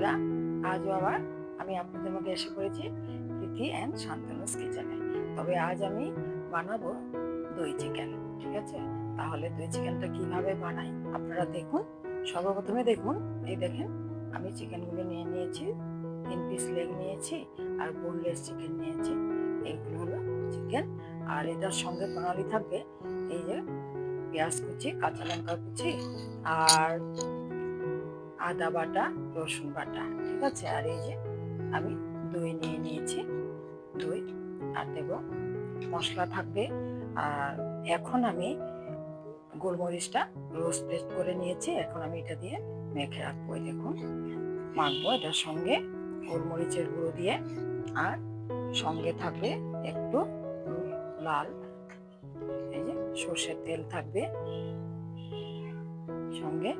বন্ধুরা, আজও আবার আমি আপনাদের মধ্যে এসে পড়েছি প্রীতি অ্যান্ড শান্তনুস কিচেনে। তবে আজ আমি বানাবো দই চিকেন। ঠিক আছে, তাহলে দই চিকেনটা কিভাবে বানাই আপনারা দেখুন। সর্বপ্রথমে দেখুন, এই দেখেন আমি চিকেনগুলো নিয়ে নিয়েছি, 3 পিস লেগ নিয়েছি আর বোনলেস চিকেন নিয়েছি। এইগুলো হলো চিকেন। আর এটার সঙ্গে প্রণালী থাকবে এই যে পেঁয়াজ কুচি, কাঁচা লঙ্কা কুচি আর আদা বাটা, রসুন বাটা। ঠিক আছে, আর এই যে আমি দই নিয়ে নিয়েছি, দই আর দেব, মশলা থাকবে। আর এখন আমি গোলমরিচটা রোস্টেড করে নিয়েছি, এখন আমি এটা দিয়ে মেখে রাখবো। দেখুন মাখবো এটার সঙ্গে গোলমরিচের গুঁড়ো দিয়ে, আর সঙ্গে থাকবে একটু লাল এই যে সর্ষের তেল থাকবে, সঙ্গে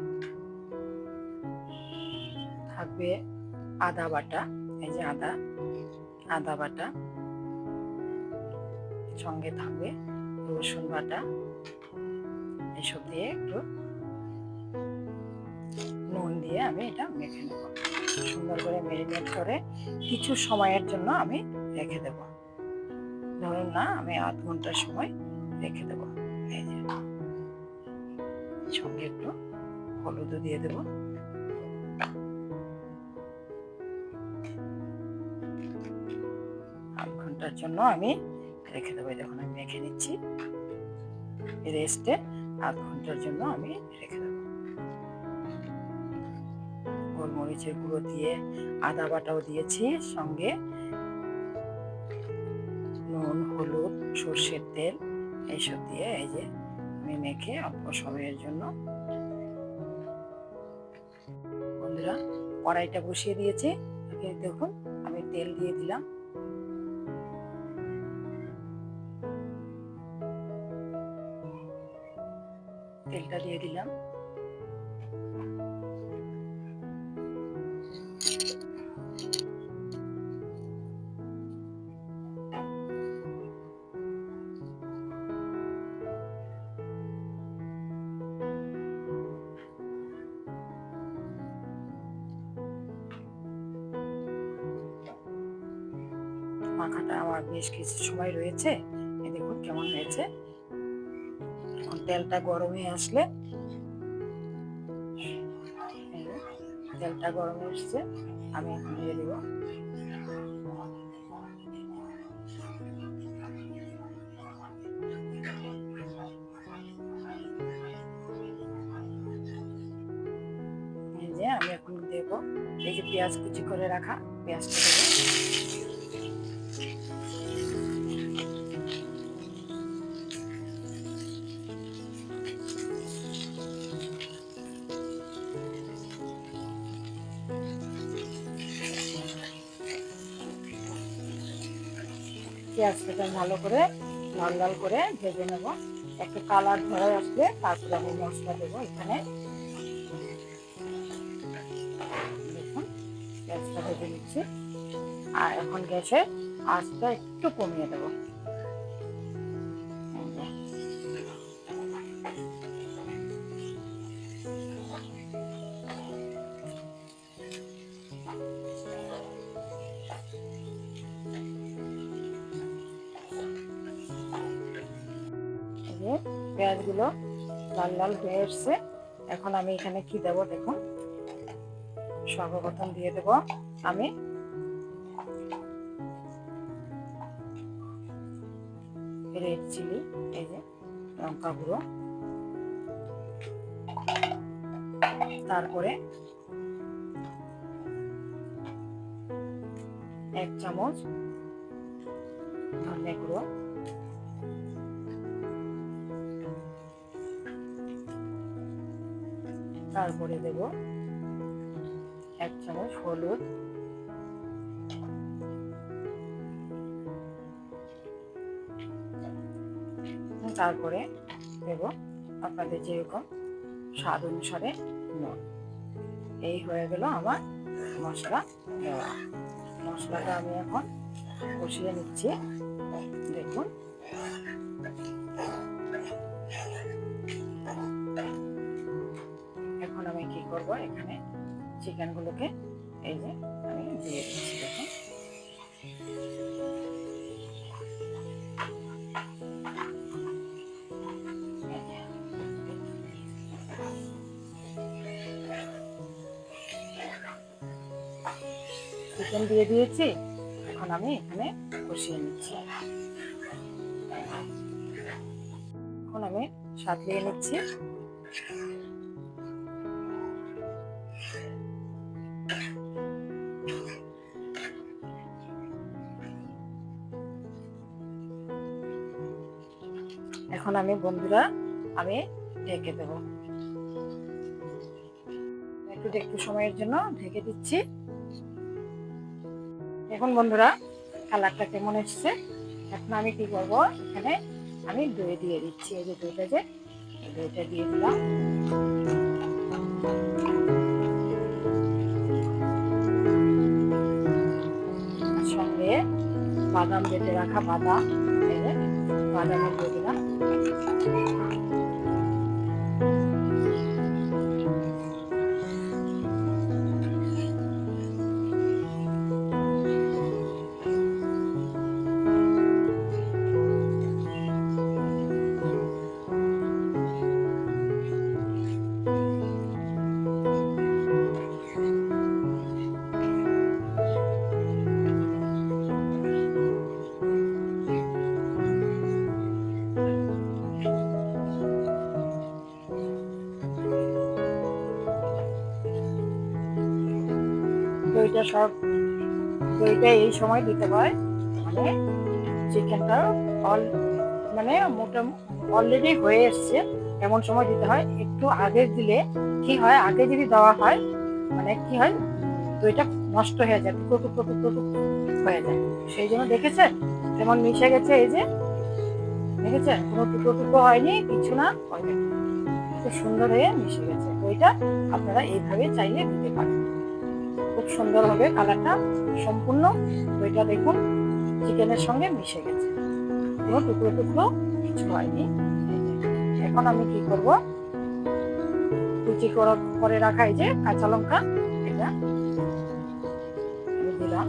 থাকবে আদা বাটা, এই যে আদা বাটা, সঙ্গে থাকবে রসুন বাটা। এসব দিয়ে একটু নুন দিয়ে আমি এটা মেখে নেব, সুন্দর করে ম্যারিনেট করে কিছু সময়ের জন্য আমি রেখে দেব। ধরুন না, আমি আধ ঘন্টার সময় রেখে দেব। এই যে সঙ্গে একটু হলুদও দিয়ে দেব। আধ ঘন্টার জন্য আমি রেখে দেবো। যখন আমি মেখে নিচ্ছি রেস্টে, আধ ঘন্টার জন্য আমি রেখে দেবো। গোলমরিচের গুঁড়ো দিয়ে আদা বাটাও দিয়েছি, সঙ্গে নুন, হলুদ, সর্ষের তেল এইসব দিয়ে এই যে আমি মেখে অল্প সময়ের জন্য। বন্ধুরা, কড়াইটা বসিয়ে দিয়েছি, দেখুন আমি তেল দিয়ে দিলাম। তেলটা দিয়ে দিলাম। মাখাটা আমার বেশ কিছু সময় রয়েছে, এই দেখুন কেমন হয়েছে। তেলটা গরম হয়ে আসলে, তেলটা গরম এসছে, আমি এখন দিয়ে দেব এই যে আমি এখন দেব এই যে পেঁয়াজ কুচি করে রাখা পেঁয়াজটা দেব। পেঁয়াজটা ভালো করে লাল লাল করে ভেজে নেব। একটু কালার ধরে আসলে তারপরে আমি মশলা দেবো। এখানে দেখুন পেঁয়াজটা ভেজে নিচ্ছি, আর এখন গ্যাসের আঁচটা একটু কমিয়ে দেবো। পেঁয়াজগুলো লাল লাল হয়ে এসছে, এখন আমি এখানে কি দেব দেখুন। সর্বপ্রথম দিয়ে দেব আমি রেড চিলি, এই যে লঙ্কা গুঁড়ো, তারপরে 1 চামচ ধনে গুঁড়ো, তারপরে দেব 1 চামচ হলুদ, তারপরে দেব আপনাদের যেরকম স্বাদ অনুসারে নুন। এই হয়ে গেল আমার মশলা দেওয়া। মশলাটা আমি এখন কষিয়ে নিচ্ছি। দেখুন এখন আমি কি করব, এখানে চিকেনগুলোকে এই যে আমি দিয়ে দিচ্ছি, দেখুন। চিকেন দিয়ে দিয়েছি, এখন আমি এখানে কষিয়ে নিচ্ছি। এখন আমি সাজিয়ে নিচ্ছি। এখন আমি বন্ধুরা আমি ঢেকে দেব, একটু সময়ের জন্য ঢেকে দিচ্ছি। এখন বন্ধুরা কালারটা কেমন এসছে। এখন আমি কি করবো, এখানে আমি দই দিয়ে দিচ্ছি। এই যে দইটা দিয়ে দিলাম। সঙ্গে বাদাম বেটে রাখা বাদাম, এই যে বাদামও দিয়ে দিলাম। দইটা এই সময় দিতে হয়, মানে চিকেনটা মানে অলরেডি হয়ে এসছে এমন সময় দিতে হয়। একটু আগে দিলে কি হয়, আগে যদি দেওয়া হয় মানে কি হয়, দইটা নষ্ট হয়ে যায়, টুকরো হয়ে যায়। সেই জন্য দেখেছেন যেমন মিশে গেছে, এই যে দেখেছেন কোনো টুকরো হয়নি, কিছু না, খুব সুন্দর হয়ে মিশে গেছে। দইটা আপনারা এইভাবে চাইলে দিতে পারেন, খুব সুন্দর হবে কালারটা। সম্পূর্ণ দইটা দেখুন চিকেনের সঙ্গে মিশে গেছে, কোনো টুকরো কিছু হয়নি। এখন আমি কি করব, কুচি করে রাখা এই যে কাঁচা লঙ্কা, এটা আমি দিলাম।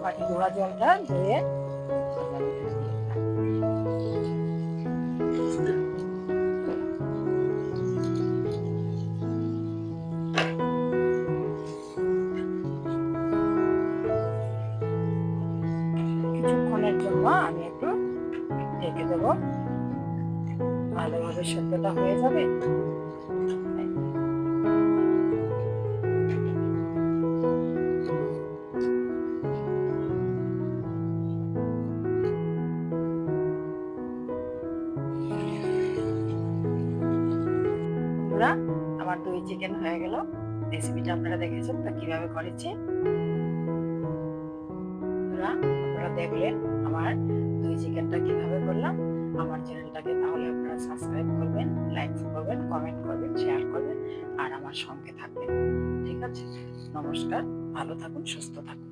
বাকি ধোয়া জলটা ধুয়ে কিছুক্ষণের জন্য আমি একটু ঢেকে দেব, ভালোভাবে সেদ্ধটা হয়ে যাবে। আমার দই চিকেন হয়ে গেল। রেসিপিটা আপনারা দেখেছেন তো কিভাবে করেছি। আপনারা দেখলেন আমার দই চিকেনটা কিভাবে করলাম। আমার চ্যানেলটাকে তাহলে আপনারা সাবস্ক্রাইব করবেন, লাইক করবেন, কমেন্ট করবেন, শেয়ার করবেন আর আমার সঙ্গে থাকবেন। ঠিক আছে, নমস্কার, ভালো থাকুন, সুস্থ থাকুন।